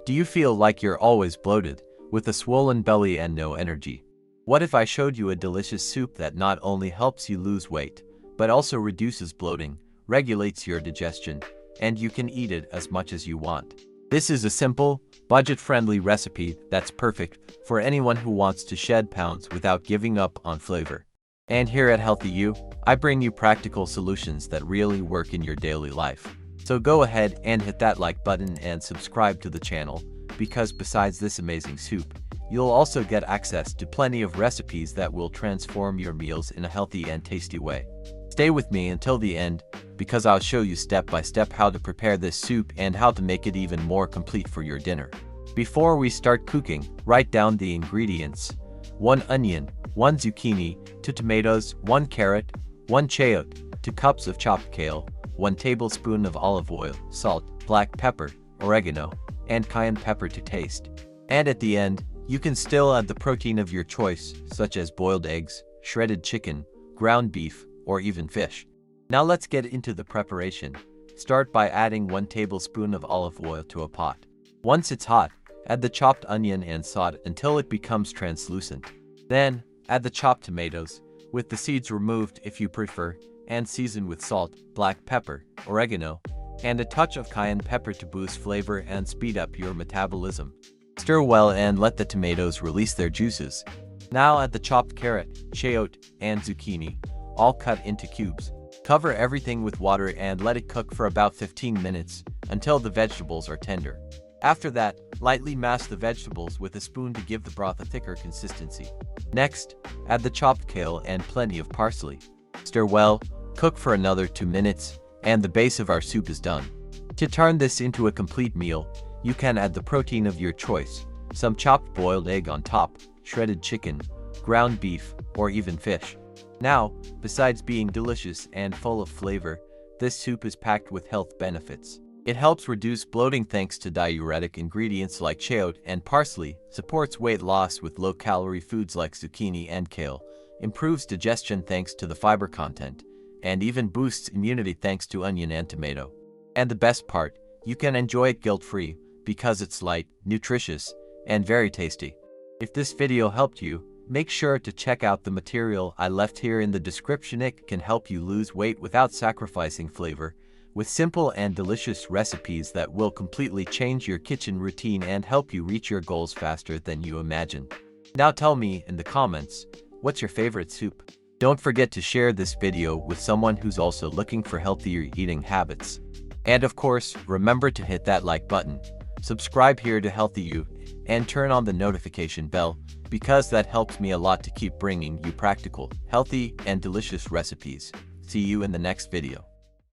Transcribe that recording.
Do you feel like you're always bloated, with a swollen belly and no energy? What if I showed you a delicious soup that not only helps you lose weight, but also reduces bloating, regulates your digestion, and you can eat it as much as you want? This is a simple, budget-friendly recipe that's perfect for anyone who wants to shed pounds without giving up on flavor. And here at Healthy You, I bring you practical solutions that really work in your daily life. So go ahead and hit that like button and subscribe to the channel, because besides this amazing soup, you'll also get access to plenty of recipes that will transform your meals in a healthy and tasty way. Stay with me until the end, because I'll show you step by step how to prepare this soup and how to make it even more complete for your dinner. Before we start cooking, write down the ingredients: 1 onion, 1 zucchini, 2 tomatoes, 1 carrot, 1 chayote, 2 cups of chopped kale, 1 tablespoon of olive oil, salt, black pepper, oregano, and cayenne pepper to taste. And at the end, you can still add the protein of your choice, such as boiled eggs, shredded chicken, ground beef, or even fish. Now let's get into the preparation. Start by adding 1 tablespoon of olive oil to a pot. Once it's hot, add the chopped onion and saute until it becomes translucent. Then, add the chopped tomatoes, with the seeds removed if you prefer, and season with salt, black pepper, oregano, and a touch of cayenne pepper to boost flavor and speed up your metabolism. Stir well and let the tomatoes release their juices. Now add the chopped carrot, chayote, and zucchini, all cut into cubes. Cover everything with water and let it cook for about 15 minutes, until the vegetables are tender. After that, lightly mash the vegetables with a spoon to give the broth a thicker consistency. Next, add the chopped kale and plenty of parsley. Stir well, cook for another 2 minutes, and the base of our soup is done. To turn this into a complete meal, you can add the protein of your choice: some chopped boiled egg on top, shredded chicken, ground beef, or even fish. Now, besides being delicious and full of flavor, this soup is packed with health benefits. It helps reduce bloating thanks to diuretic ingredients like chayote and parsley, supports weight loss with low-calorie foods like zucchini and kale, improves digestion thanks to the fiber content, and even boosts immunity thanks to onion and tomato. And the best part, you can enjoy it guilt-free, because it's light, nutritious, and very tasty. If this video helped you, make sure to check out the material I left here in the description. It can help you lose weight without sacrificing flavor, with simple and delicious recipes that will completely change your kitchen routine and help you reach your goals faster than you imagined. Now tell me in the comments, what's your favorite soup? Don't forget to share this video with someone who's also looking for healthier eating habits. And of course, remember to hit that like button, subscribe here to Healthy You, and turn on the notification bell, because that helps me a lot to keep bringing you practical, healthy, and delicious recipes. See you in the next video.